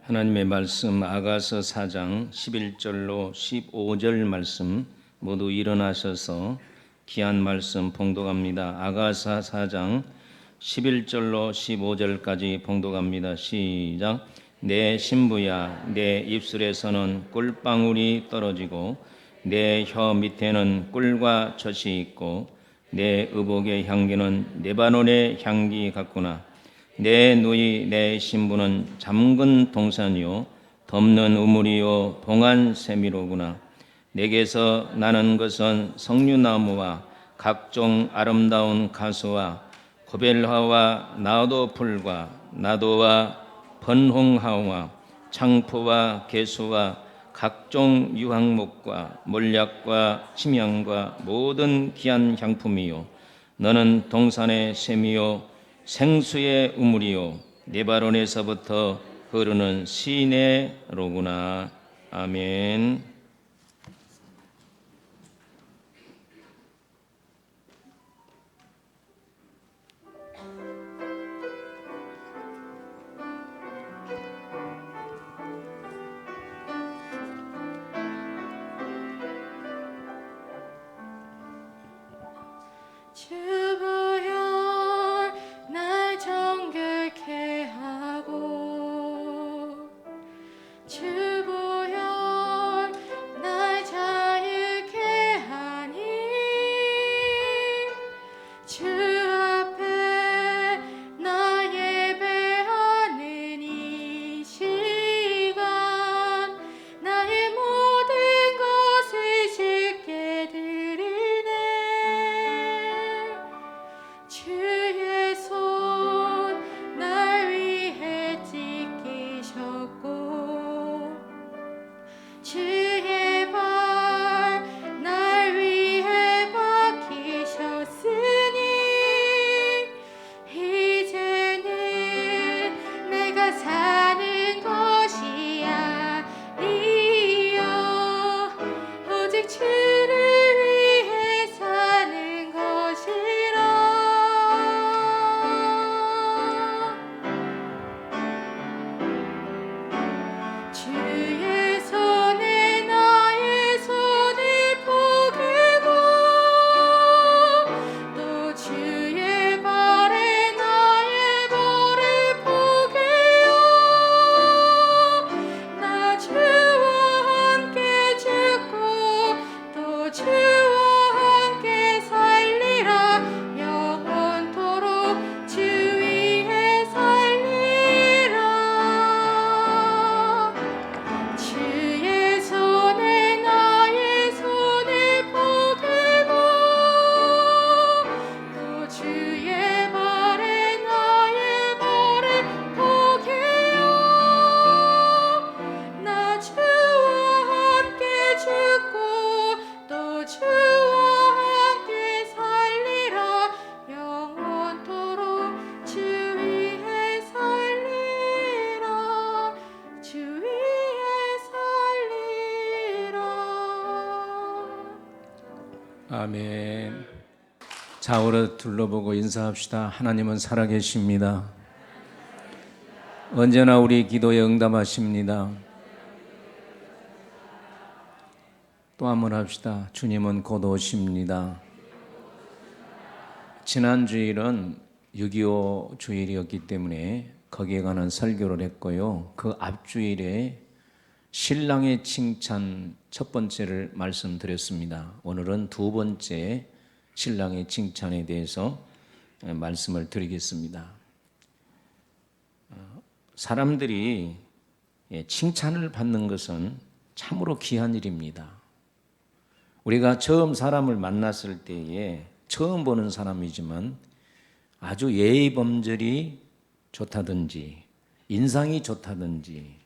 하나님의 말씀 아가서 4장 11절로 15절 말씀 모두 일어나셔서 귀한 말씀 봉독합니다. 아가서 4장 11절로 15절까지 봉독합니다. 시작. 내 신부야, 내 입술에서는 꿀방울이 떨어지고 내 혀 밑에는 꿀과 젖이 있고 내 의복의 향기는 레바논의 향기 같구나. 내 누이 내 신부는 잠근 동산이요 덮는 우물이요 봉한 세미로구나. 내게서 나는 것은 석류나무와 각종 아름다운 가수와 고벨화와 나도풀과 나도와 번홍하와 창포와 개수와 각종 유황목과 몰약과 침향과 모든 귀한 향품이요 너는 동산의 샘이요 생수의 우물이요 레바논에서부터 흐르는 시내로구나. 아멘. 주부여 날 정결케 하고 주부여 날 자유케 하니 주 앞에 나 예배하는 이 시간 나의 모든 것을 주께 드리네. 주의 손 날 위해 찢기셨고 주의 발 날 위해 박히셨으니 이제는 내가 사는 것이 아니요 오직 주를 위해 사는 것이라. 주의 손에 나의 손을 포개고 또 주의 발에 나의 발을 포개요. 나 주와 함께 죽고 또 주와 함께 살리라. 영원토록 주 위에 살리라. 주의 손에 나의 손을 포개고 또 주의 발에 나의 발을 포개요. 나 주와 함께 죽고 또 주와 함께 살리라. 영원토록 주 위에 살리라. 주 위에 살리라. 아멘. 좌우로 둘러보고 인사합시다. 하나님은 살아계십니다. 언제나 우리 기도에 응답하십니다. 또 한 번 합시다. 주님은 곧 오십니다. 지난 주일은 6.25 주일이었기 때문에 거기에 관한 설교를 했고요. 그 앞주일에 신랑의 칭찬 첫 번째를 말씀드렸습니다. 오늘은 두 번째 신랑의 칭찬에 대해서 말씀을 드리겠습니다. 사람들이 칭찬을 받는 것은 참으로 귀한 일입니다. 우리가 처음 사람을 만났을 때에 처음 보는 사람이지만 아주 예의 범절이 좋다든지 인상이 좋다든지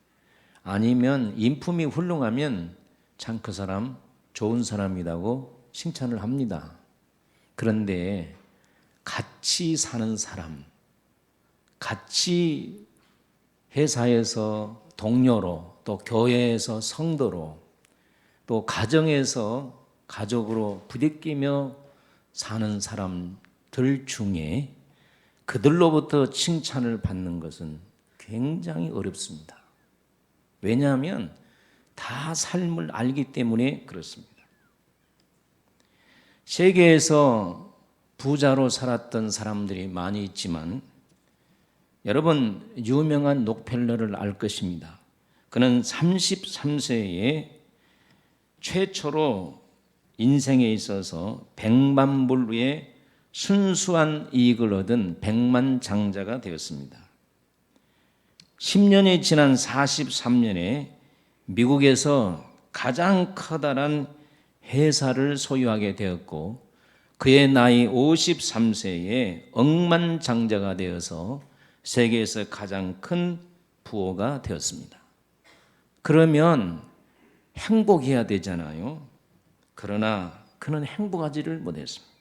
아니면 인품이 훌륭하면 참 그 사람 좋은 사람이라고 칭찬을 합니다. 그런데 같이 사는 사람, 같이 회사에서 동료로 또 교회에서 성도로 또 가정에서 가족으로 부대끼며 사는 사람들 중에 그들로부터 칭찬을 받는 것은 굉장히 어렵습니다. 왜냐하면 다 삶을 알기 때문에 그렇습니다. 세계에서 부자로 살았던 사람들이 많이 있지만 여러분 유명한 록펠러를 알 것입니다. 그는 33세에 최초로 인생에 있어서 100만 불의 순수한 이익을 얻은 백만장자가 되었습니다. 10년이 지난 43년에 미국에서 가장 커다란 회사를 소유하게 되었고 그의 나이 53세에 억만장자가 되어서 세계에서 가장 큰 부호가 되었습니다. 그러면 행복해야 되잖아요. 그러나 그는 행복하지를 못했습니다.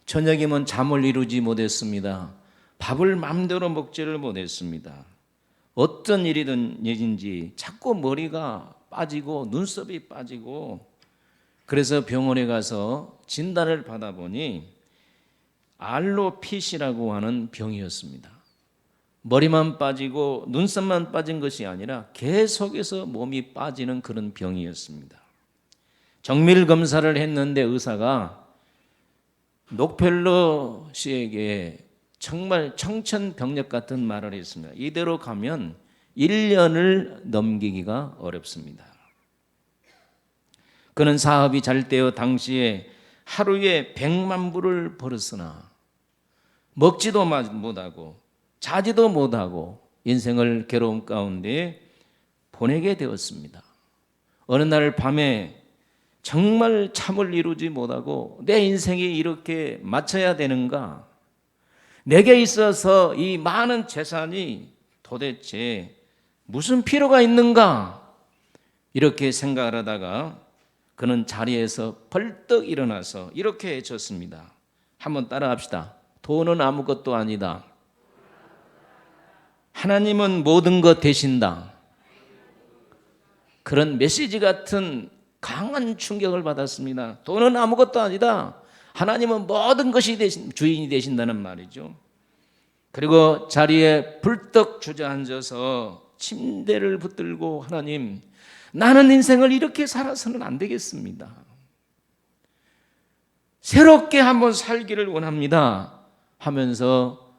저녁이면 잠을 이루지 못했습니다. 밥을 마음대로 먹지를 못했습니다. 어떤 일이든지 자꾸 머리가 빠지고 눈썹이 빠지고 그래서 병원에 가서 진단을 받아보니 알로피시라고 하는 병이었습니다. 머리만 빠지고 눈썹만 빠진 것이 아니라 계속해서 몸이 빠지는 그런 병이었습니다. 정밀 검사를 했는데 의사가 록펠러 씨에게 정말 청천벽력 같은 말을 했습니다. 이대로 가면 1년을 넘기기가 어렵습니다. 그는 사업이 잘 되어 당시에 하루에 100만 불을 벌었으나 먹지도 못하고 자지도 못하고 인생을 괴로움 가운데 보내게 되었습니다. 어느 날 밤에 정말 잠을 이루지 못하고 내 인생이 이렇게 마쳐야 되는가? 내게 있어서 이 많은 재산이 도대체 무슨 필요가 있는가? 이렇게 생각을 하다가 그는 자리에서 벌떡 일어나서 이렇게 외쳤습니다. 한번 따라합시다. 돈은 아무것도 아니다. 하나님은 모든 것 되신다. 그런 메시지 같은 강한 충격을 받았습니다. 돈은 아무것도 아니다. 하나님은 모든 것이 주인이 되신다는 말이죠. 그리고 자리에 불떡 주저앉아서 침대를 붙들고 하나님, 나는 인생을 이렇게 살아서는 안 되겠습니다. 새롭게 한번 살기를 원합니다 하면서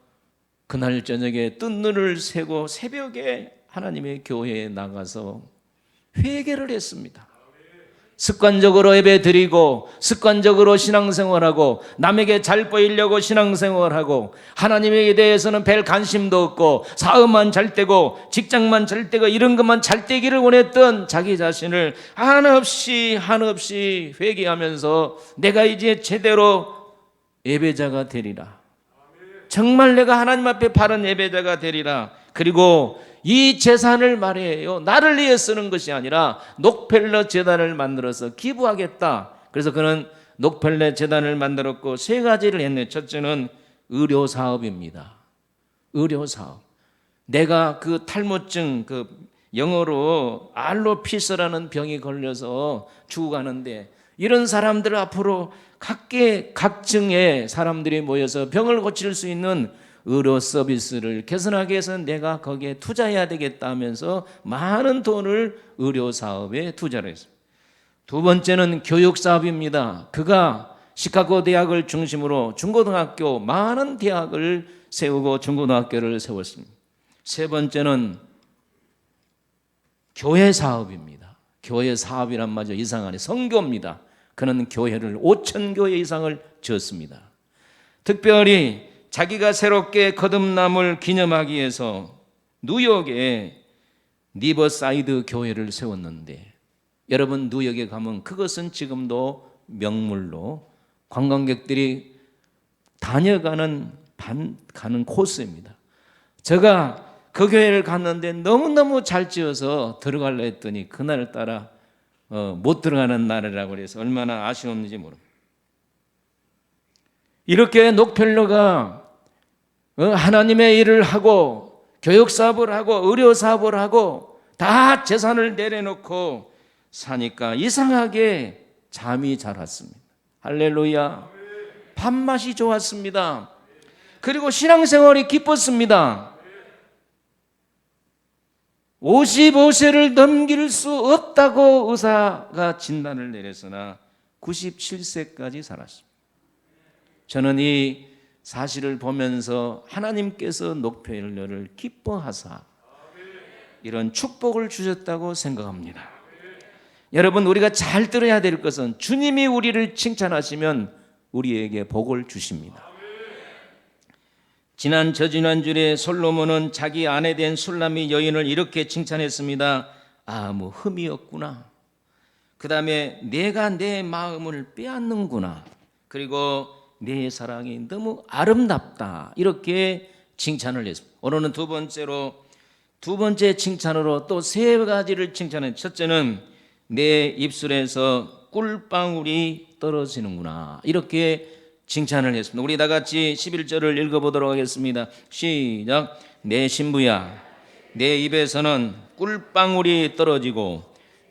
그날 저녁에 뜬 눈을 새고 새벽에 하나님의 교회에 나가서 회개를 했습니다. 습관적으로 예배 드리고 습관적으로 신앙생활하고 남에게 잘 보이려고 신앙생활하고 하나님에 대해서는 별 관심도 없고 사업만 잘 되고 직장만 잘 되고 이런 것만 잘 되기를 원했던 자기 자신을 한없이 회개하면서 내가 이제 제대로 예배자가 되리라. 정말 내가 하나님 앞에 바른 예배자가 되리라. 그리고 이 재산을 말이에요. 나를 위해 쓰는 것이 아니라 록펠러 재단을 만들어서 기부하겠다. 그래서 그는 록펠러 재단을 만들었고 세 가지를 했네. 첫째는 의료사업입니다. 의료사업. 내가 그 탈모증, 영어로 알로피스라는 병이 걸려서 죽어가는데 이런 사람들 앞으로 각계각층의 사람들이 모여서 병을 고칠 수 있는 의료 서비스를 개선하기 위해서 내가 거기에 투자해야 되겠다 하면서 많은 돈을 의료 사업에 투자를 했습니다. 두 번째는 교육 사업입니다. 그가 시카고 대학을 중심으로 중고등학교 많은 대학을 세우고 중고등학교를 세웠습니다. 세 번째는 교회 사업입니다. 교회 사업이란 말이죠. 이상하네. 선교입니다. 그는 교회를 5,000교회 이상을 지었습니다. 특별히 자기가 새롭게 거듭남을 기념하기 위해서 뉴욕에 리버사이드 교회를 세웠는데 여러분 뉴욕에 가면 그것은 지금도 명물로 관광객들이 다녀가는 가는 코스입니다. 제가 그 교회를 갔는데 너무너무 잘 지어서 들어가려 했더니 그날따라 못 들어가는 날이라고 그래서 얼마나 아쉬웠는지 모릅니다. 이렇게 록펠러가 하나님의 일을 하고 교육 사업을 하고 의료 사업을 하고 다 재산을 내려놓고 사니까 이상하게 잠이 잘 왔습니다. 할렐루야. 밥맛이 좋았습니다. 그리고 신앙생활이 기뻤습니다. 55세를 넘길 수 없다고 의사가 진단을 내렸으나 97세까지 살았습니다. 저는 이 사실을 보면서 하나님께서 녹편녀를 기뻐하사 이런 축복을 주셨다고 생각합니다. 여러분, 우리가 잘 들어야 될 것은 주님이 우리를 칭찬하시면 우리에게 복을 주십니다. 저지난주에 솔로몬은 자기 아내 된 술람미 여인을 이렇게 칭찬했습니다. 아무 흠이 없구나. 그 다음에 내가 내 마음을 빼앗는구나. 그리고 내 사랑이 너무 아름답다. 이렇게 칭찬을 했습니다. 오늘은 두 번째 칭찬으로 또 세 가지를 칭찬했습니다. 첫째는 내 입술에서 꿀방울이 떨어지는구나. 이렇게 칭찬을 했습니다. 우리 다 같이 11절을 읽어보도록 하겠습니다. 시작. 내 신부야, 내 입에서는 꿀방울이 떨어지고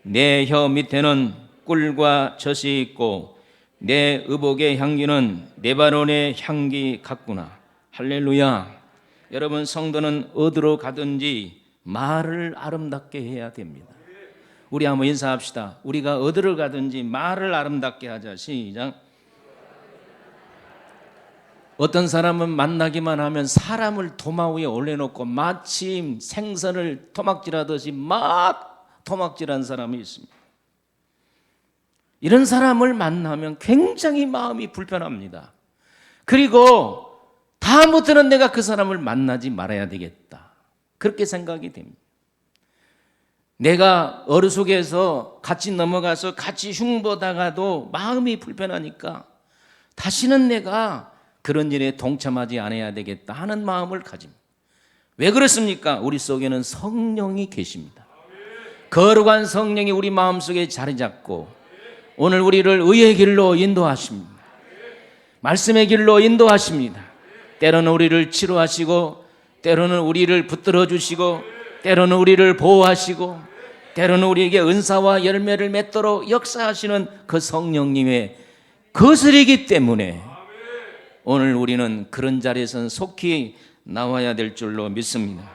내 혀 밑에는 꿀과 젖이 있고 내 의복의 향기는 레바논의 향기 같구나. 할렐루야. 여러분, 성도는 어디로 가든지 말을 아름답게 해야 됩니다. 우리 한번 인사합시다. 우리가 어디를 가든지 말을 아름답게 하자. 시작. 어떤 사람은 만나기만 하면 사람을 도마 위에 올려놓고 마침 생선을 토막질하듯이 막 토막질한 사람이 있습니다. 이런 사람을 만나면 굉장히 마음이 불편합니다. 그리고 다음부터는 내가 그 사람을 만나지 말아야 되겠다. 그렇게 생각이 됩니다. 내가 어느 속에서 같이 넘어가서 같이 흉보다가도 마음이 불편하니까 다시는 내가 그런 일에 동참하지 않아야 되겠다 하는 마음을 가집니다. 왜 그렇습니까? 우리 속에는 성령이 계십니다. 거룩한 성령이 우리 마음속에 자리 잡고 오늘 우리를 의의 길로 인도하십니다. 말씀의 길로 인도하십니다. 때로는 우리를 치료하시고 때로는 우리를 붙들어 주시고 때로는 우리를 보호하시고 때로는 우리에게 은사와 열매를 맺도록 역사하시는 그 성령님의 거슬이기 때문에 오늘 우리는 그런 자리에서는 속히 나와야 될 줄로 믿습니다.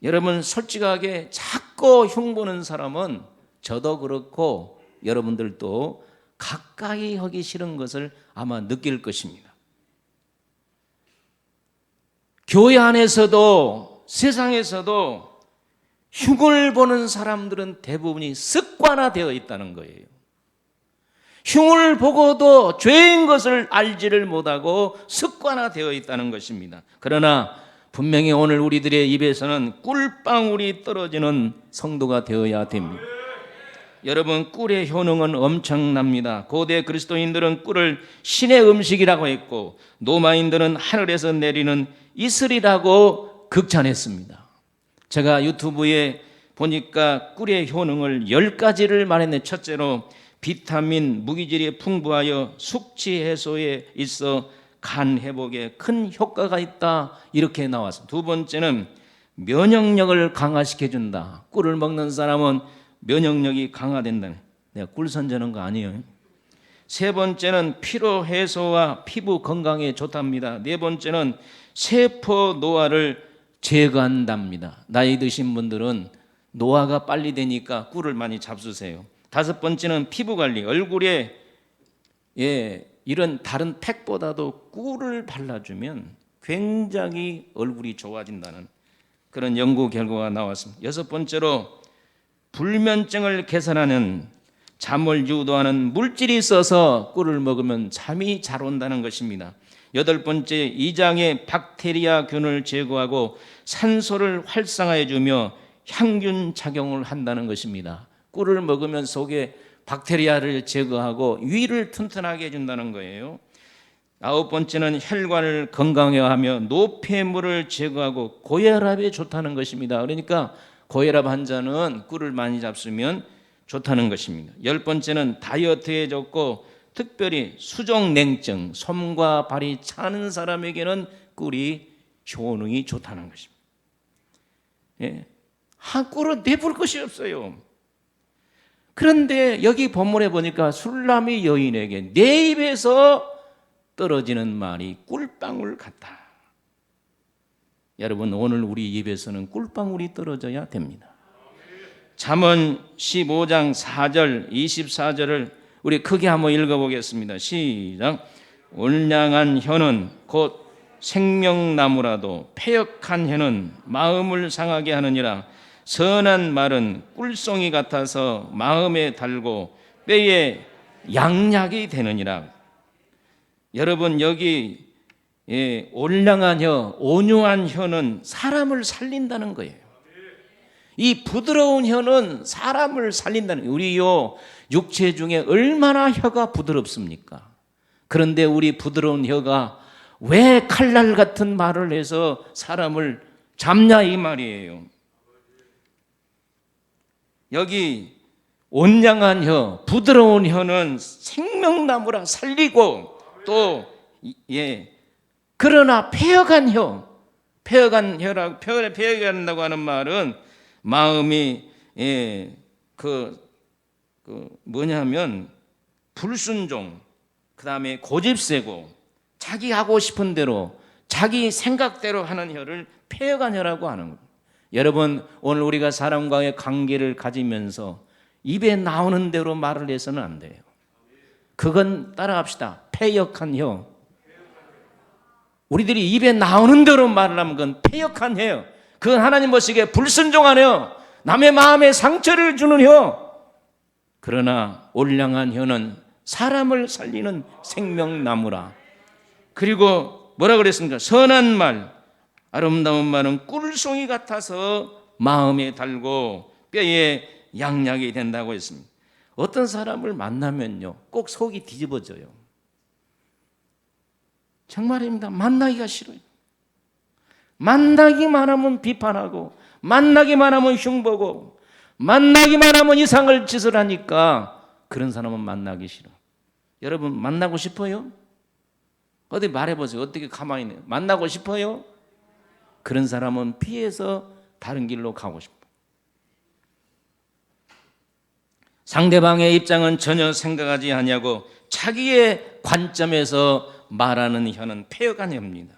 여러분, 솔직하게 자꾸 흉보는 사람은 저도 그렇고 여러분들도 가까이 하기 싫은 것을 아마 느낄 것입니다. 교회 안에서도 세상에서도 흉을 보는 사람들은 대부분이 습관화되어 있다는 거예요. 흉을 보고도 죄인 것을 알지를 못하고 습관화되어 있다는 것입니다. 그러나 분명히 오늘 우리들의 입에서는 꿀방울이 떨어지는 성도가 되어야 됩니다. 여러분, 꿀의 효능은 엄청납니다. 고대 그리스도인들은 꿀을 신의 음식이라고 했고 로마인들은 하늘에서 내리는 이슬이라고 극찬했습니다. 제가 유튜브에 보니까 꿀의 효능을 10가지를 말했는데 첫째로 비타민, 무기질이 풍부하여 숙취 해소에 있어 간 회복에 큰 효과가 있다. 이렇게 나왔습니다. 두 번째는 면역력을 강화시켜준다. 꿀을 먹는 사람은 면역력이 강화된다. 내가 꿀 선전한 거 아니에요. 세 번째는 피로 해소와 피부 건강에 좋답니다. 네 번째는 세포 노화를 제거한답니다. 나이 드신 분들은 노화가 빨리 되니까 꿀을 많이 잡수세요. 다섯 번째는 피부 관리, 얼굴에 이런 다른 팩보다도 꿀을 발라주면 굉장히 얼굴이 좋아진다는 그런 연구 결과가 나왔습니다. 여섯 번째로 불면증을 개선하는 잠을 유도하는 물질이 있어서 꿀을 먹으면 잠이 잘 온다는 것입니다. 여덟 번째, 이장의 박테리아균을 제거하고 산소를 활성화해 주며 향균 작용을 한다는 것입니다. 꿀을 먹으면 속에 박테리아를 제거하고 위를 튼튼하게 해준다는 거예요. 아홉 번째는 혈관을 건강화하며 노폐물을 제거하고 고혈압에 좋다는 것입니다. 그러니까 고혈압 환자는 꿀을 많이 잡수면 좋다는 것입니다. 열 번째는 다이어트에 좋고 특별히 수족냉증, 솜과 발이 차는 사람에게는 꿀이 효능이 좋다는 것입니다. 꿀은 내볼 것이 없어요. 그런데 여기 본문에 보니까 술람이 여인에게 내 입에서 떨어지는 말이 꿀방울 같다. 여러분, 오늘 우리 입에서는 꿀방울이 떨어져야 됩니다. 잠언 15장 4절 24절을 우리 크게 한번 읽어보겠습니다. 시작. 올량한 혀는 곧 생명나무라도 패역한 혀는 마음을 상하게 하느니라. 선한 말은 꿀송이 같아서 마음에 달고 뼈에 양약이 되느니라. 여러분, 여기 올량한 혀, 온유한 혀는 사람을 살린다는 거예요. 이 부드러운 혀는 사람을 살린다는 거예요. 우리 요 육체 중에 얼마나 혀가 부드럽습니까? 그런데 우리 부드러운 혀가 왜 칼날 같은 말을 해서 사람을 잡냐 이 말이에요. 여기 온양한 혀, 부드러운 혀는 생명나무라 살리고 또 그러나 폐역한 혀, 폐역한 폐역한다고 하는 말은 마음이 뭐냐면 불순종, 그 다음에 고집세고 자기 하고 싶은 대로 자기 생각대로 하는 혀를 폐역한 혀라고 하는 거예요. 여러분, 오늘 우리가 사람과의 관계를 가지면서 입에 나오는 대로 말을 해서는 안 돼요. 그건 따라합시다. 폐역한 혀. 우리들이 입에 나오는 대로 말을 하면 그건 폐역한 혀예요. 그건 하나님 보시기에 불순종한 혀, 남의 마음에 상처를 주는 혀. 그러나 올량한 혀는 사람을 살리는 생명나무라. 그리고 뭐라 그랬습니까? 선한 말, 아름다운 말은 꿀송이 같아서 마음에 달고 뼈에 양약이 된다고 했습니다. 어떤 사람을 만나면요, 꼭 속이 뒤집어져요. 정말입니다. 만나기가 싫어요. 만나기만 하면 비판하고, 만나기만 하면 흉보고, 만나기만 하면 이상할 짓을 하니까 그런 사람은 만나기 싫어. 여러분, 만나고 싶어요? 어디 말해보세요. 어떻게 가만히 있네요. 만나고 싶어요? 그런 사람은 피해서 다른 길로 가고 싶어요. 상대방의 입장은 전혀 생각하지 아니하고 자기의 관점에서 말하는 혀는 폐역한 혀입니다.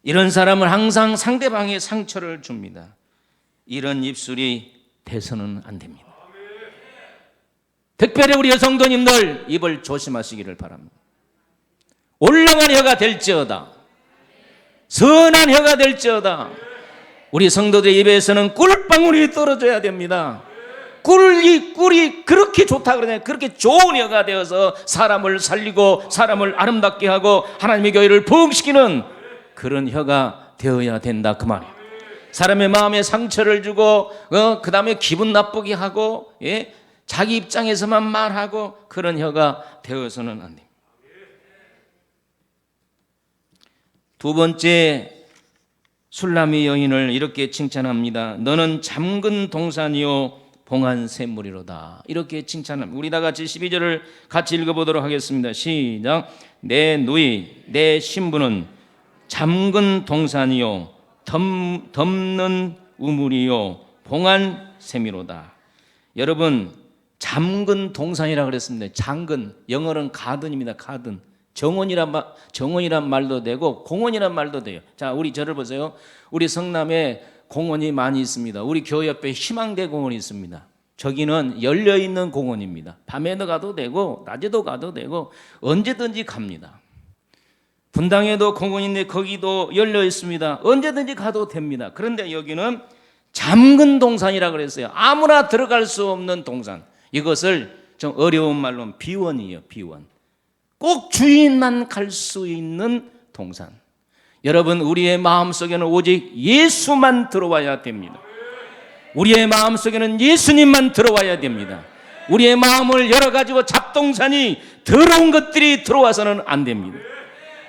이런 사람은 항상 상대방의 상처를 줍니다. 이런 입술이 돼서는 안 됩니다. 특별히 우리 여성도님들 입을 조심하시기를 바랍니다. 올량한 혀가 될지어다, 선한 혀가 될지어다. 우리 성도들의 입에서는 꿀방울이 떨어져야 됩니다. 꿀이 그렇게 좋다 그러잖아요. 그렇게 좋은 혀가 되어서 사람을 살리고 사람을 아름답게 하고 하나님의 교회를 부흥시키는 그런 혀가 되어야 된다 그 말이에요. 사람의 마음에 상처를 주고 그 다음에 기분 나쁘게 하고 자기 입장에서만 말하고 그런 혀가 되어서는 안 됩니다. 두 번째, 술람이 여인을 이렇게 칭찬합니다. 너는 잠근 동산이요 봉한 샘물이로다. 이렇게 칭찬합니다. 우리 다 같이 12절을 같이 읽어보도록 하겠습니다. 시작. 내 누이 내 신부는 잠근 동산이요 덮는 우물이요 봉한 샘이로다. 여러분, 잠근 동산이라 그랬습니다. 잠근, 영어로는 가든입니다. 가든. 정원이란 말도 되고 공원이란 말도 돼요. 자, 우리 저를 보세요. 우리 성남에 공원이 많이 있습니다. 우리 교회 옆에 희망대 공원이 있습니다. 저기는 열려있는 공원입니다. 밤에도 가도 되고 낮에도 가도 되고 언제든지 갑니다. 분당에도 공원인데 거기도 열려 있습니다. 언제든지 가도 됩니다. 그런데 여기는 잠근 동산이라 그랬어요. 아무나 들어갈 수 없는 동산. 이것을 좀 어려운 말로는 비원이에요. 비원. 꼭 주인만 갈 수 있는 동산. 여러분, 우리의 마음속에는 오직 예수만 들어와야 됩니다. 우리의 마음속에는 예수님만 들어와야 됩니다. 우리의 마음을 열어가지고 잡동산이 더러운 것들이 들어와서는 안 됩니다.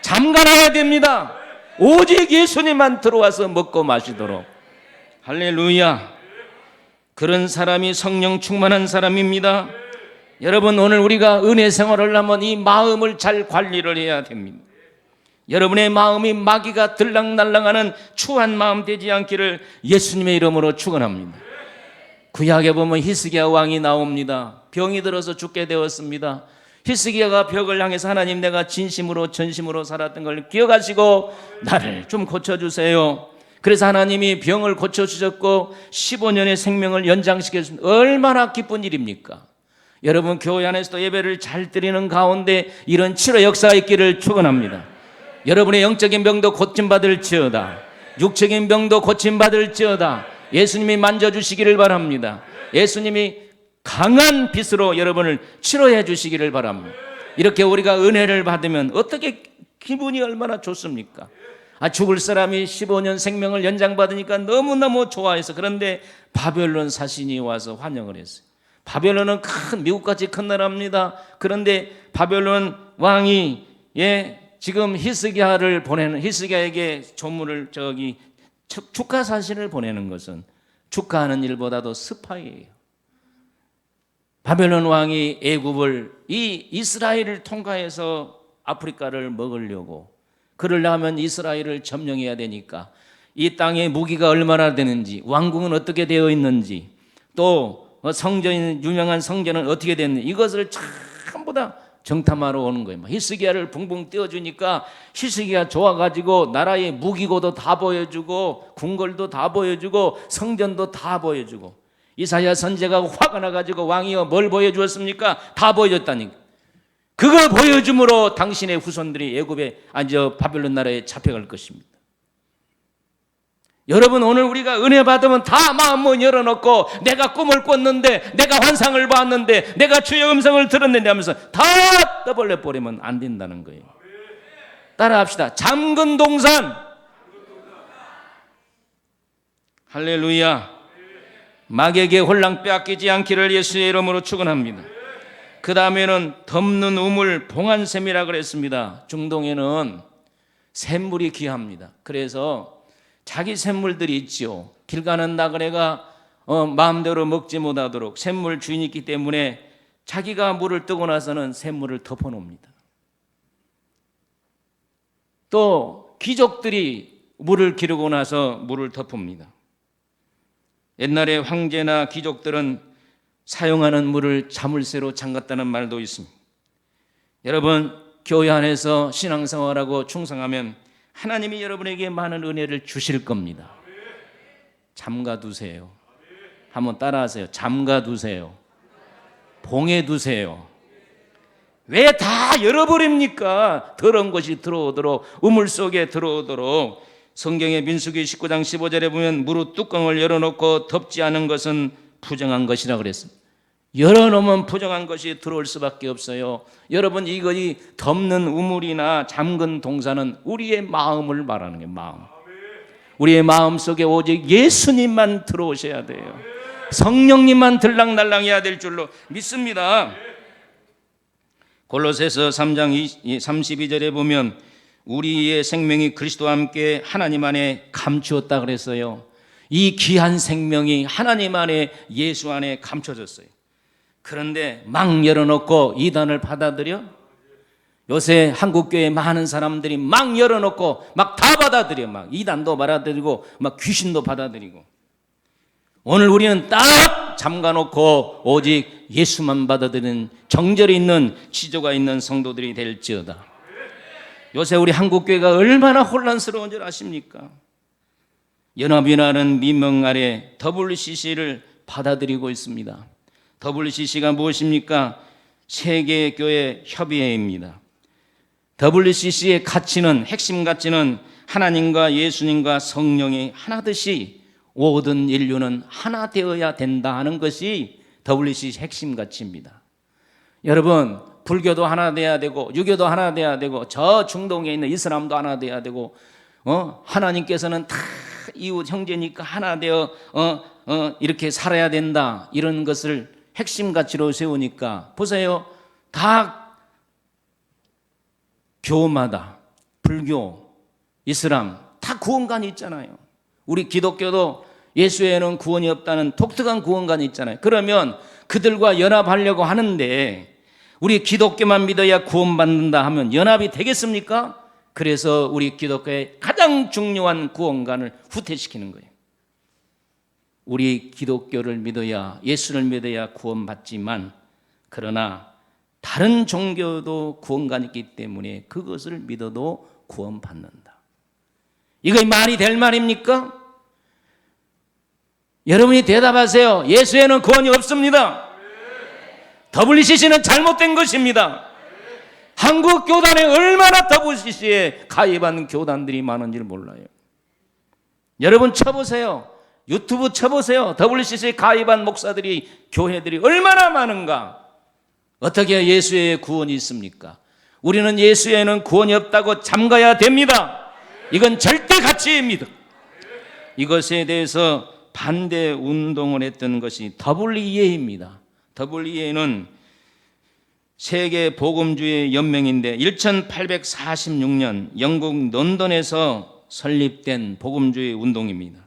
잠가놔야 됩니다. 오직 예수님만 들어와서 먹고 마시도록. 할렐루야. 그런 사람이 성령 충만한 사람입니다. 여러분, 오늘 우리가 은혜 생활을 하면 이 마음을 잘 관리를 해야 됩니다. 여러분의 마음이 마귀가 들락날락하는 추한 마음 되지 않기를 예수님의 이름으로 축원합니다. 구약에 보면 히스기야 왕이 나옵니다. 병이 들어서 죽게 되었습니다. 히스기야가 벽을 향해서 하나님 내가 진심으로 전심으로 살았던 걸 기억하시고 나를 좀 고쳐주세요. 그래서 하나님이 병을 고쳐주셨고 15년의 생명을 연장시켰습니다. 얼마나 기쁜 일입니까? 여러분 교회 안에서도 예배를 잘 드리는 가운데 이런 치료 역사가 있기를 축원합니다. 여러분의 영적인 병도 고침받을지어다. 육적인 병도 고침받을지어다. 예수님이 만져주시기를 바랍니다. 예수님이 강한 빛으로 여러분을 치료해 주시기를 바랍니다. 이렇게 우리가 은혜를 받으면 어떻게 기분이 얼마나 좋습니까? 죽을 사람이 15년 생명을 연장받으니까 너무너무 좋아해서. 그런데 바벨론 사신이 와서 환영을 했어요. 바벨론은 미국같이 큰 나라입니다. 그런데 바벨론 왕이 지금 히스기야에게 조문을 축하 사신을 보내는 것은 축하하는 일보다도 스파이예요. 바벨론 왕이 애굽을 이스라엘을 통과해서 아프리카를 먹으려고, 그러려면 이스라엘을 점령해야 되니까 이 땅에 무기가 얼마나 되는지, 왕궁은 어떻게 되어 있는지, 또 성전, 유명한 성전은 어떻게 됐는지, 이것을 전부 다 정탐하러 오는 거예요. 히스기야를 붕붕 띄워주니까 히스기야 좋아가지고 나라의 무기고도 다 보여주고 궁궐도 다 보여주고 성전도 다 보여주고. 이사야 선지자가 화가 나가지고 왕이여 뭘 보여주었습니까? 다 보여줬다니까. 그거 보여줌으로 당신의 후손들이 애굽에 바벨론 나라에 잡혀갈 것입니다. 여러분 오늘 우리가 은혜 받으면 다 마음문 열어놓고 내가 꿈을 꿨는데, 내가 환상을 봤는데, 내가 주의 음성을 들었는데 하면서 다 떠벌려 버리면 안 된다는 거예요. 따라합시다. 잠근 동산. 할렐루야. 마귀에게 홀랑 빼앗기지 않기를 예수의 이름으로 축원합니다. 그 다음에는 덮는 우물 봉안샘이라 그랬습니다. 중동에는 샘물이 귀합니다. 그래서 자기 샘물들이 있지요. 길 가는 나그네가 마음대로 먹지 못하도록 샘물 주인이 있기 때문에 자기가 물을 뜨고 나서는 샘물을 덮어놓습니다. 또 귀족들이 물을 기르고 나서 물을 덮습니다. 옛날에 황제나 귀족들은 사용하는 물을 자물쇠로 잠갔다는 말도 있습니다. 여러분 교회 안에서 신앙생활하고 충성하면 하나님이 여러분에게 많은 은혜를 주실 겁니다. 잠가두세요. 한번 따라하세요. 잠가두세요. 봉해두세요. 왜 다 열어버립니까? 더러운 것이 들어오도록, 우물 속에 들어오도록. 성경의 민수기 19장 15절에 보면 무릇 뚜껑을 열어놓고 덮지 않은 것은 부정한 것이라 그랬습니다. 열어놓으면 부정한 것이 들어올 수밖에 없어요. 여러분 이것이 덮는 우물이나 잠근 동산은 우리의 마음을 말하는 거예요. 마음. 우리의 마음 속에 오직 예수님만 들어오셔야 돼요. 성령님만 들락날락해야 될 줄로 믿습니다. 골로새서 3장 32절에 보면 우리의 생명이 그리스도와 함께 하나님 안에 감추었다 그랬어요. 이 귀한 생명이 하나님 안에, 예수 안에 감춰졌어요. 그런데 막 열어놓고 이단을 받아들여? 요새 한국교회 많은 사람들이 막 열어놓고 막 다 받아들여. 막 이단도 받아들이고 막 귀신도 받아들이고. 오늘 우리는 딱 잠가놓고 오직 예수만 받아들이는 정절이 있는 지조가 있는 성도들이 될지어다. 요새 우리 한국교회가 얼마나 혼란스러운 줄 아십니까? 연합이라는 민명 아래 WCC를 받아들이고 있습니다. WCC가 무엇입니까? 세계교회 협의회입니다. WCC의 가치는, 핵심 가치는 하나님과 예수님과 성령이 하나듯이 모든 인류는 하나 되어야 된다 하는 것이 WCC 핵심 가치입니다. 여러분 불교도 하나 돼야 되고 유교도 하나 돼야 되고 저 중동에 있는 이슬람도 하나 돼야 되고 하나님께서는 다 이웃 형제니까 하나 되어 이렇게 살아야 된다, 이런 것을 핵심 가치로 세우니까 보세요. 다 교마다 불교, 이슬람 다 구원관이 있잖아요. 우리 기독교도 예수 외에는 구원이 없다는 독특한 구원관이 있잖아요. 그러면 그들과 연합하려고 하는데 우리 기독교만 믿어야 구원받는다 하면 연합이 되겠습니까? 그래서 우리 기독교의 가장 중요한 구원관을 후퇴시키는 거예요. 우리 기독교를 믿어야, 예수를 믿어야 구원받지만, 그러나 다른 종교도 구원가 있기 때문에 그것을 믿어도 구원받는다. 이거 말이 될 말입니까? 여러분이 대답하세요. 예수에는 구원이 없습니다. WCC는 잘못된 것입니다. 한국 교단에 얼마나 WCC에 가입한 교단들이 많은지를 몰라요. 여러분 쳐보세요. 유튜브 쳐보세요. WCC에 가입한 목사들이, 교회들이 얼마나 많은가. 어떻게 예수의 구원이 있습니까? 우리는 예수에는 구원이 없다고 잠가야 됩니다. 이건 절대 가치입니다. 이것에 대해서 반대 운동을 했던 것이 WEA입니다. WEA는 세계 복음주의 연맹인데 1846년 영국 런던에서 설립된 복음주의 운동입니다.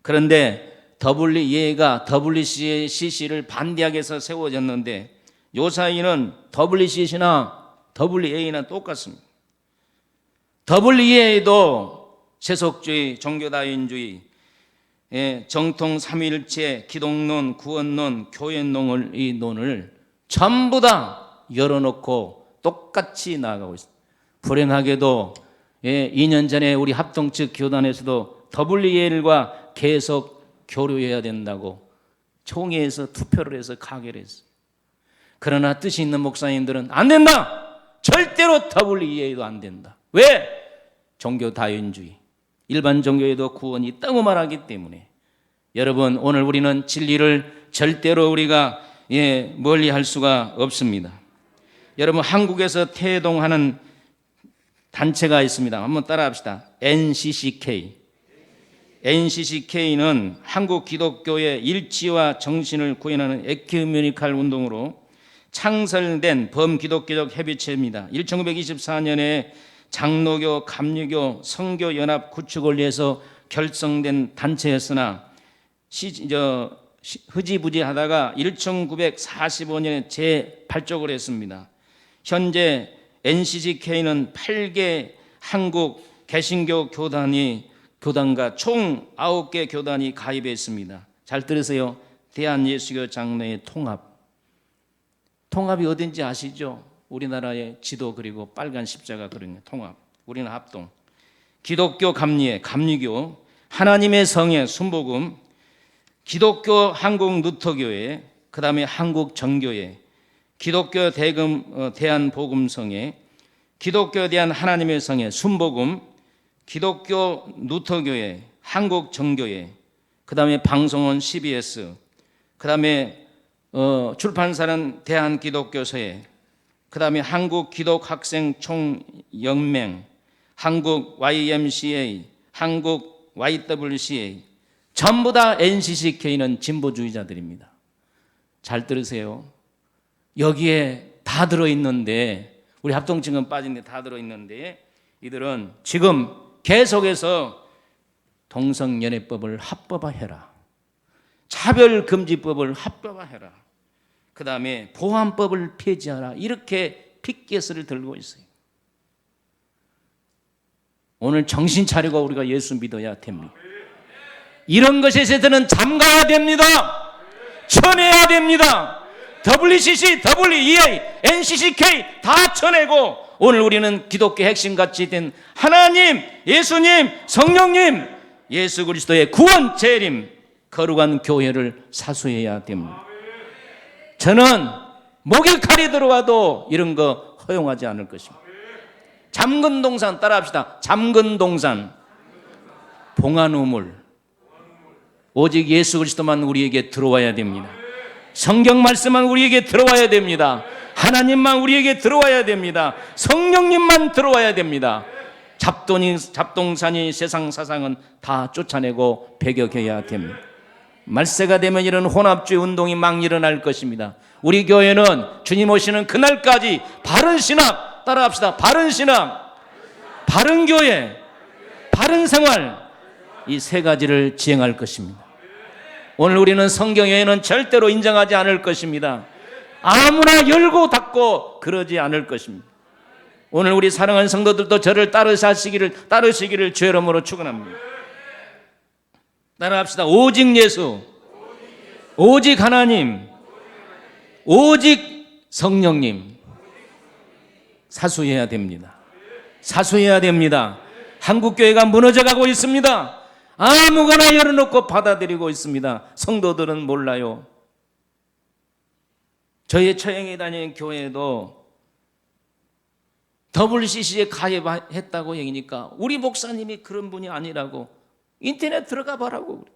그런데 WEA가 WCC를 반대하기 위해서 세워졌는데 요 사이는 WCC나 WEA나 똑같습니다. WEA도 세속주의, 종교다윈주의, 정통 삼위일체, 기독론, 구원론, 교회론을 이 논을 전부 다 열어놓고 똑같이 나아가고 있습니다. 불행하게도 2년 전에 우리 합동 측 교단에서도 WEA과 계속 교류해야 된다고 총회에서 투표를 해서 가결했어요. 그러나 뜻이 있는 목사님들은 안 된다. 절대로 WEA도 안 된다. 왜? 종교다윈주의. 일반 종교에도 구원이 있다고 말하기 때문에. 여러분, 오늘 우리는 진리를 절대로 우리가 멀리할 수가 없습니다. 여러분, 한국에서 태동하는 단체가 있습니다. 한번 따라합시다. NCCK. NCCK는 한국 기독교의 일치와 정신을 구현하는 에큐메니칼 운동으로 창설된 범기독교적 협의체입니다. 1924년에 장로교, 감리교, 선교연합 구축을 위해서 결성된 단체였으나 흐지부지하다가 1945년에 재발족을 했습니다. 현재 NCCK는 8개 한국 개신교 교단과 총 9개 교단이 가입해 있습니다. 잘 들으세요. 대한예수교 장로의 통합이 어딘지 아시죠? 우리나라의 지도 그리고 빨간 십자가 그런 통합. 우리는 합동. 기독교 감리회, 감리교, 하나님의 성회, 순복음, 기독교 한국 루터교회, 그 다음에 한국 정교회, 기독교 대한복음성회, 기독교에 대한 하나님의 성회, 순복음, 기독교 루터교회, 한국 정교회, 그 다음에 방송원 CBS, 그 다음에 출판사는 대한기독교서회, 그 다음에 한국기독학생총연맹, 한국 YMCA, 한국 YWCA, 전부 다 NCCK는 진보주의자들입니다. 잘 들으세요. 여기에 다 들어있는데, 우리 합동층은 빠진데 다 들어있는데, 이들은 지금 계속해서 동성연애법을 합법화해라, 차별금지법을 합법화해라, 그 다음에 보안법을 폐지하라, 이렇게 핏개수를 들고 있어요. 오늘 정신 차리고 우리가 예수 믿어야 됩니다. 이런 것에 대해서는 잠가야 됩니다. 쳐내야 됩니다. WCC, WEA, NCCK 다 쳐내고 오늘 우리는 기독교 핵심같이 된 하나님, 예수님, 성령님, 예수 그리스도의 구원 재림, 거룩한 교회를 사수해야 됩니다. 저는 목욕칼이 들어와도 이런 거 허용하지 않을 것입니다. 잠근동산 따라합시다. 잠근동산, 봉안우물, 오직 예수 그리스도만 우리에게 들어와야 됩니다. 성경 말씀만 우리에게 들어와야 됩니다. 하나님만 우리에게 들어와야 됩니다. 성령님만 들어와야 됩니다. 잡동사니 세상 사상은 다 쫓아내고 배격해야 됩니다. 말세가 되면 이런 혼합주의 운동이 막 일어날 것입니다. 우리 교회는 주님 오시는 그날까지 바른 신학, 따라합시다. 바른 신학, 바른 교회, 바른 생활, 이 세 가지를 지향할 것입니다. 오늘 우리는 성경 외에는 절대로 인정하지 않을 것입니다. 아무나 열고 닫고 그러지 않을 것입니다. 오늘 우리 사랑하는 성도들도 저를 따르시기를 주의 이름으로 축원합니다. 따라합시다. 오직 예수, 오직 하나님, 오직 성령님. 사수해야 됩니다. 사수해야 됩니다. 한국교회가 무너져가고 있습니다. 아무거나 열어놓고 받아들이고 있습니다. 성도들은 몰라요. 저의 처형에 다니는 교회도 WCC에 가입했다고 얘기니까 우리 목사님이 그런 분이 아니라고 인터넷 들어가 보라고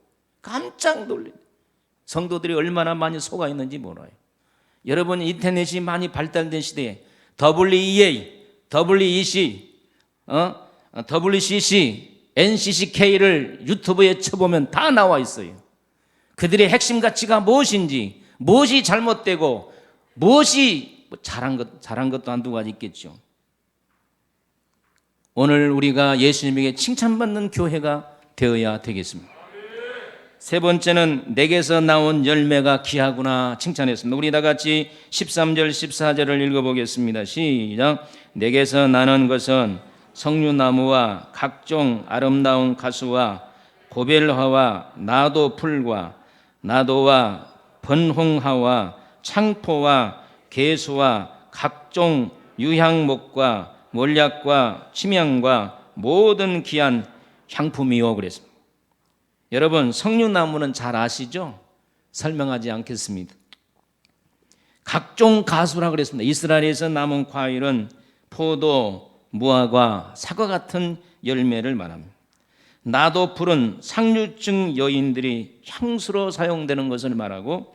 깜짝 놀래. 성도들이 얼마나 많이 속아 있는지 몰라요. 여러분 인터넷이 많이 발달된 시대에 WEA, WEC, WCC, NCCK를 유튜브에 쳐보면 다 나와 있어요. 그들의 핵심 가치가 무엇인지, 무엇이 잘못되고 무엇이 잘한 것도 한두 가지 있겠죠. 오늘 우리가 예수님에게 칭찬받는 교회가 되어야 되겠습니다. 세 번째는 내게서 나온 열매가 귀하구나 칭찬했습니다. 우리 다 같이 13절 14절을 읽어보겠습니다. 시작. 내게서 나는 것은 석류나무와 각종 아름다운 가수와 고벨화와 나도풀과 나도와 번홍화와 창포와 개수와 각종 유향목과 몰약과 침향과 모든 귀한 향품이요 그랬습니다. 여러분 석류나무는 잘 아시죠? 설명하지 않겠습니다. 각종 가수라 그랬습니다. 이스라엘에서 남은 과일은 포도, 무화과, 사과 같은 열매를 말합니다. 나도풀은 상류층 여인들이 향수로 사용되는 것을 말하고,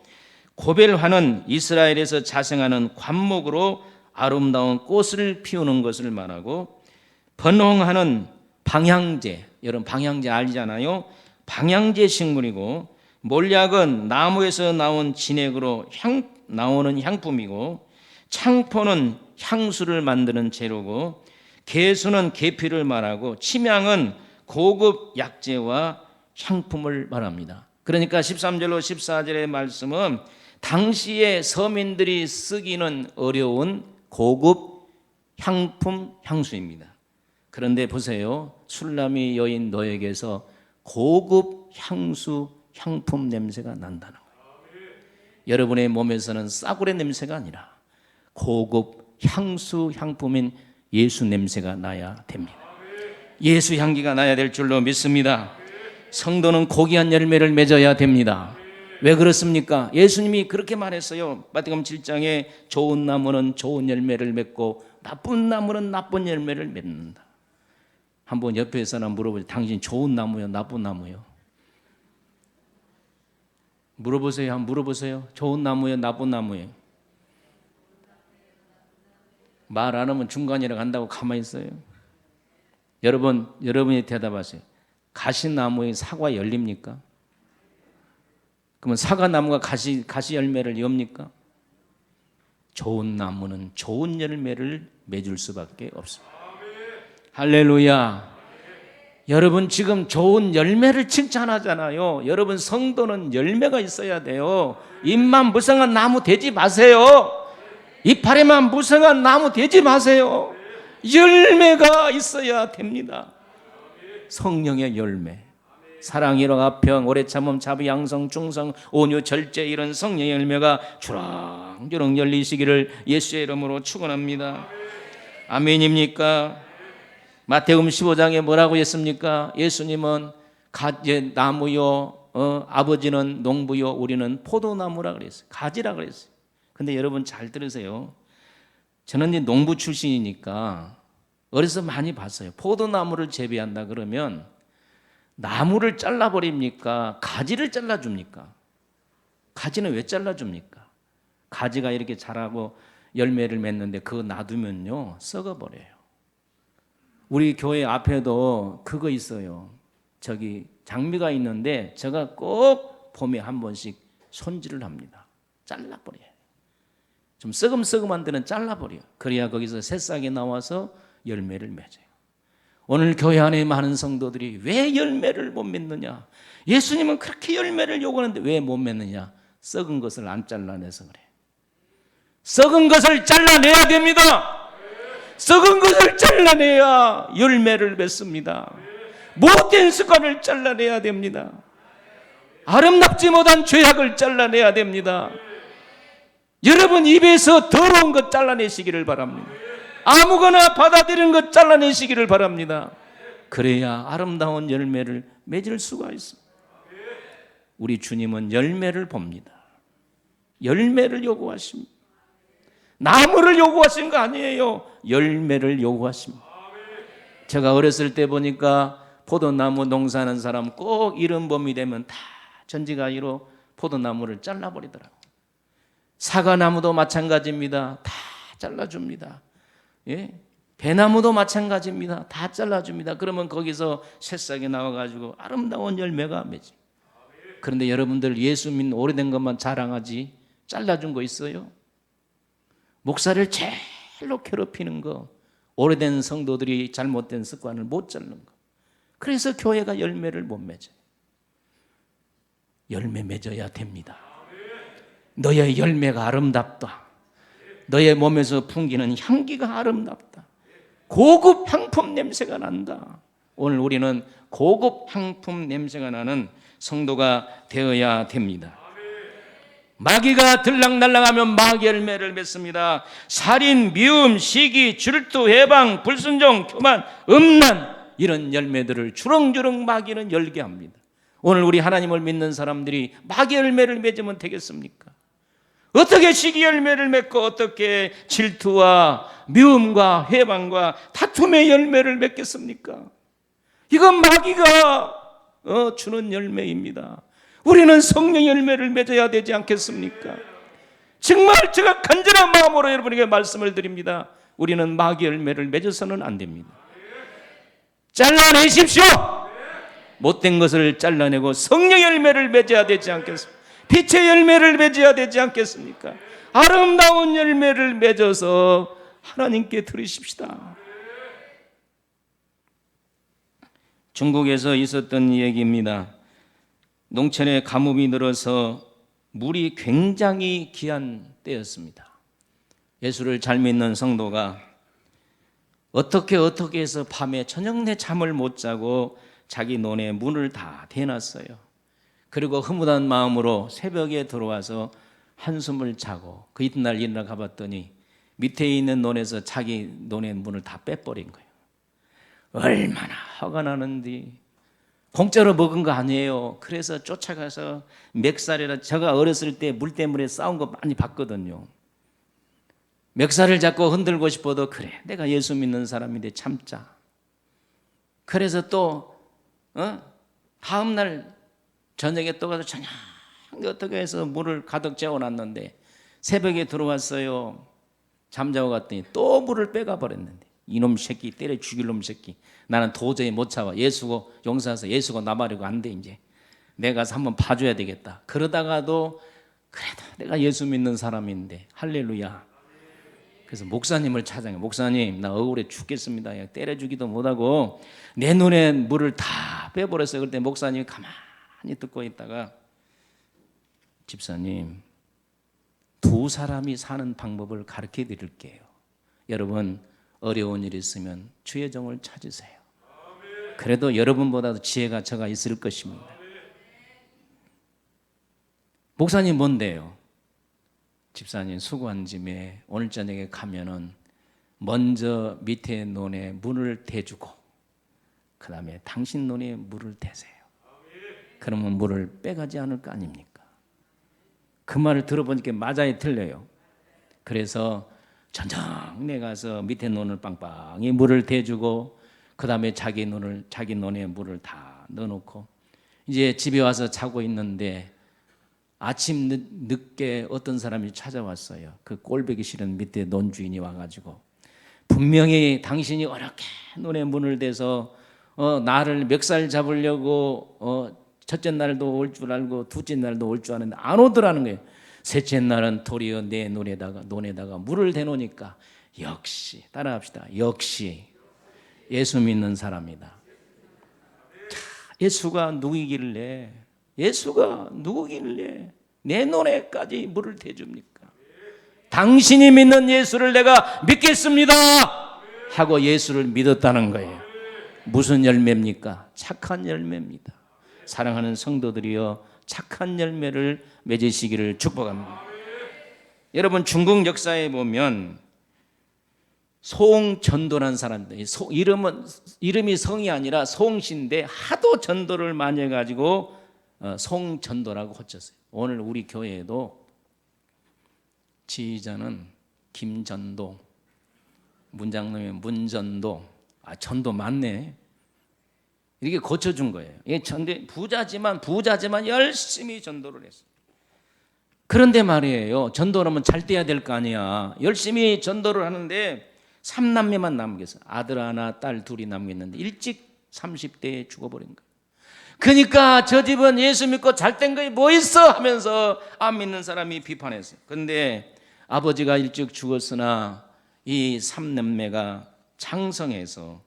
고벨화는 이스라엘에서 자생하는 관목으로 아름다운 꽃을 피우는 것을 말하고, 번홍화는 방향제, 여러분 방향제 알잖아요. 방향제 식물이고, 몰약은 나무에서 나온 진액으로 나오는 향품이고, 창포는 향수를 만드는 재료고, 개수는 계피를 말하고, 침향은 고급 약재와 향품을 말합니다. 그러니까 13절로 14절의 말씀은 당시의 서민들이 쓰기는 어려운 고급 향품 향수입니다. 그런데 보세요. 술람이 여인 너에게서 고급 향수 향품 냄새가 난다는 거예요. 여러분의 몸에서는 싸구려 냄새가 아니라 고급 향수 향품인 예수 냄새가 나야 됩니다. 예수 향기가 나야 될 줄로 믿습니다. 성도는 고귀한 열매를 맺어야 됩니다. 왜 그렇습니까? 예수님이 그렇게 말했어요. 마태복음 7장에 좋은 나무는 좋은 열매를 맺고 나쁜 나무는 나쁜 열매를 맺는다. 한번 옆에 사람 물어보세요. 당신 좋은 나무요, 나쁜 나무요? 물어보세요. 한번 물어보세요. 좋은 나무요, 나쁜 나무요? 말 안 하면 중간이라 간다고 가만히 있어요. 여러분이 대답하세요. 가시나무에 사과 열립니까? 그러면 사과나무가 가시 열매를 엽니까? 좋은 나무는 좋은 열매를 맺을 수밖에 없습니다. 할렐루야. 여러분 지금 좋은 열매를 칭찬하잖아요. 여러분 성도는 열매가 있어야 돼요. 잎만 무성한 나무 되지 마세요. 이파리만 무성한 나무 되지 마세요. 열매가 있어야 됩니다. 성령의 열매, 사랑, 희락, 평, 오래 참음, 자비, 양성, 충성, 온유, 절제, 이런 성령의 열매가 주렁주렁 열리시기를 예수의 이름으로 축원합니다. 아멘입니까? 마태복음 15장에 뭐라고 했습니까? 예수님은 나무요, 아버지는 농부요, 우리는 포도나무라 그랬어요. 가지라 그랬어요. 근데 여러분 잘 들으세요. 저는 이제 농부 출신이니까 어려서 많이 봤어요. 포도나무를 재배한다 그러면 나무를 잘라버립니까? 가지를 잘라줍니까? 가지는 왜 잘라줍니까? 가지가 이렇게 자라고 열매를 맺는데 그거 놔두면요 썩어버려요. 우리 교회 앞에도 그거 있어요. 저기 장미가 있는데 제가 꼭 봄에 한 번씩 손질을 합니다. 잘라버려요. 좀 썩음한 데는 잘라버려요. 그래야 거기서 새싹이 나와서 열매를 맺어요. 오늘 교회 안에 많은 성도들이 왜 열매를 못 맺느냐? 예수님은 그렇게 열매를 요구하는데 왜 못 맺느냐? 썩은 것을 안 잘라내서 그래. 썩은 것을 잘라내야 됩니다. 썩은 것을 잘라내야 열매를 맺습니다. 못된 습관을 잘라내야 됩니다. 아름답지 못한 죄악을 잘라내야 됩니다. 여러분 입에서 더러운 것 잘라내시기를 바랍니다. 아무거나 받아들이는 것 잘라내시기를 바랍니다. 그래야 아름다운 열매를 맺을 수가 있습니다. 우리 주님은 열매를 봅니다. 열매를 요구하십니다. 나무를 요구하신 거 아니에요. 열매를 요구하십니다. 제가 어렸을 때 보니까 포도나무 농사하는 사람 꼭 이런 봄이 되면 다 전지가위로 포도나무를 잘라버리더라고요. 사과나무도 마찬가지입니다. 다 잘라줍니다. 예? 배나무도 마찬가지입니다. 다 잘라줍니다. 그러면 거기서 새싹이 나와가지고 아름다운 열매가 맺지. 그런데 여러분들 예수 믿는 오래된 것만 자랑하지 잘라준 거 있어요? 목사를 제일로 괴롭히는 거, 오래된 성도들이 잘못된 습관을 못 자르는 거. 그래서 교회가 열매를 못 맺어요. 열매 맺어야 됩니다. 너의 열매가 아름답다. 너의 몸에서 풍기는 향기가 아름답다. 고급 향품 냄새가 난다. 오늘 우리는 고급 향품 냄새가 나는 성도가 되어야 됩니다. 마귀가 들락날락하면 마귀 열매를 맺습니다. 살인, 미움, 시기, 질투, 해방, 불순종, 교만, 음란, 이런 열매들을 주렁주렁 마귀는 열게 합니다. 오늘 우리 하나님을 믿는 사람들이 마귀 열매를 맺으면 되겠습니까? 어떻게 시기 열매를 맺고 어떻게 질투와 미움과 회방과 다툼의 열매를 맺겠습니까? 이건 마귀가 주는 열매입니다. 우리는 성령 열매를 맺어야 되지 않겠습니까? 정말 제가 간절한 마음으로 여러분에게 말씀을 드립니다. 우리는 마귀 열매를 맺어서는 안 됩니다. 잘라내십시오. 못된 것을 잘라내고 성령 열매를 맺어야 되지 않겠습니까? 빛의 열매를 맺어야 되지 않겠습니까? 아름다운 열매를 맺어서 하나님께 드리십시다. 중국에서 있었던 얘기입니다. 농촌에 가뭄이 늘어서 물이 굉장히 귀한 때였습니다. 예수를 잘 믿는 성도가 어떻게 해서 밤에 저녁내 잠을 못 자고 자기 논에 문을 다 대놨어요. 그리고 흐뭇한 마음으로 새벽에 들어와서 한숨을 자고 그 이튿날 일어나 가봤더니 밑에 있는 논에서 자기 논의 문을 다 빼버린 거예요. 얼마나 화가 나는지. 공짜로 먹은 거 아니에요. 그래서 쫓아가서 멱살이라, 제가 어렸을 때 물때문에 싸운 거 많이 봤거든요. 멱살을 잡고 흔들고 싶어도 그래, 내가 예수 믿는 사람인데 참자. 그래서 또 다음날 저녁에 또 가서 저녁 어떻게 해서 물을 가득 재워놨는데 새벽에 들어왔어요. 잠자고 갔더니 또 물을 빼가 버렸는데, 이놈 새끼, 때려 죽일 놈 새끼, 나는 도저히 못 참아. 예수고 용서해서 예수고 나발이고 안 돼. 이제 내가 가서 한번 봐줘야 되겠다. 그러다가도 그래도 내가 예수 믿는 사람인데, 할렐루야. 그래서 목사님을 찾아요. 목사님, 나 억울해 죽겠습니다. 때려주기도 못하고 내 눈에 물을 다 빼버렸어요. 그때 목사님이 가만히 듣고 있다가, 집사님, 두 사람이 사는 방법을 가르쳐 드릴게요. 여러분, 어려운 일이 있으면 주의 종을 찾으세요. 그래도 여러분보다도 지혜가 저가 있을 것입니다. 목사님, 뭔데요? 집사님, 수고한 짐에 오늘 저녁에 가면은 먼저 밑에 논에 물을 대주고 그 다음에 당신 논에 물을 대세요. 그러면 물을 빼가지 않을 거 아닙니까? 그 말을 들어보니까 맞아요, 틀려요? 그래서 전정내 가서 밑에 논을 빵빵히 물을 대주고 그 다음에 자기 논에 물을 다 넣어놓고 이제 집에 와서 자고 있는데 아침 늦게 어떤 사람이 찾아왔어요. 그 꼴보기 싫은 밑에 논 주인이 와가지고 분명히 당신이 어렵게 논에 문을 대서 나를 멱살 잡으려고 첫째 날도 올 줄 알고 둘째 날도 올 줄 아는데 안 오더라는 거예요. 셋째 날은 도리어 내 논에다가 물을 대놓으니까 역시, 따라합시다, 역시 예수 믿는 사람이다. 예수가 누구길래 내 논에까지 물을 대줍니까? 당신이 믿는 예수를 내가 믿겠습니다 하고 예수를 믿었다는 거예요. 무슨 열매입니까? 착한 열매입니다. 사랑하는 성도들이여, 착한 열매를 맺으시기를 축복합니다. 여러분, 중국 역사에 보면 송전도라는 사람들, 이름이 성이 아니라 송씨인데 하도 전도를 많이 해가지고 송전도라고 호쳤어요. 오늘 우리 교회에도 지휘자는 김전도, 문장님이 문전도, 전도 많네. 이렇게 고쳐준 거예요. 부자지만 열심히 전도를 했어요. 그런데 말이에요, 전도하면 잘 돼야 될 거 아니야. 열심히 전도를 하는데 3남매만 남겼어. 아들 하나, 딸 둘이 남겼는데 일찍 30대에 죽어버린 거예요. 그러니까 저 집은 예수 믿고 잘된 거에 뭐 있어 하면서 안 믿는 사람이 비판했어요. 그런데 아버지가 일찍 죽었으나 이 3남매가 창성해서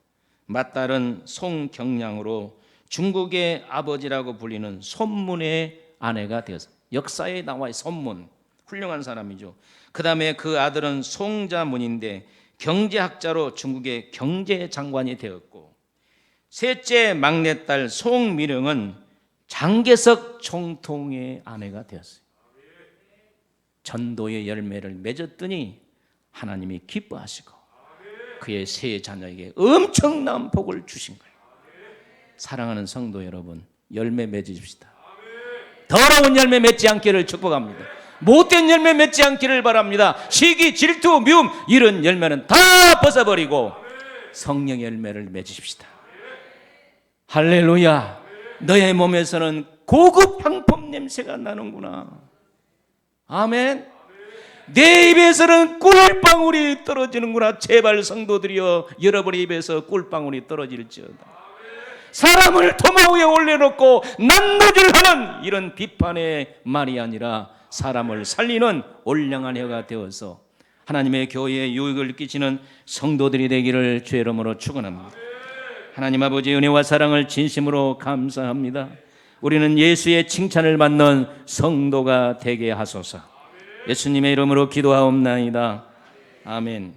맏딸은 송경량으로 중국의 아버지라고 불리는 손문의 아내가 되었어요. 역사에 나와 손문, 훌륭한 사람이죠. 그 다음에 그 아들은 송자문인데 경제학자로 중국의 경제장관이 되었고, 셋째 막내딸 송미령은 장개석 총통의 아내가 되었어요. 전도의 열매를 맺었더니 하나님이 기뻐하시고 그의 세 자녀에게 엄청난 복을 주신 거예요. 사랑하는 성도 여러분, 열매 맺으십시다. 더러운 열매 맺지 않기를 축복합니다. 못된 열매 맺지 않기를 바랍니다. 시기, 질투, 미움 이런 열매는 다 벗어버리고 성령의 열매를 맺으십시다. 할렐루야. 너의 몸에서는 고급 향품 냄새가 나는구나. 아멘. 내 입에서는 꿀방울이 떨어지는구나. 제발 성도들이여, 여러분의 입에서 꿀방울이 떨어질지어다. 사람을 도마 위에 올려놓고 난도질하는 이런 비판의 말이 아니라 사람을 살리는 올량한 혀가 되어서 하나님의 교회에 유익을 끼치는 성도들이 되기를 주의 이름으로 축원합니다. 하나님 아버지, 은혜와 사랑을 진심으로 감사합니다. 우리는 예수의 칭찬을 받는 성도가 되게 하소서. 예수님의 이름으로 기도하옵나이다. 아멘.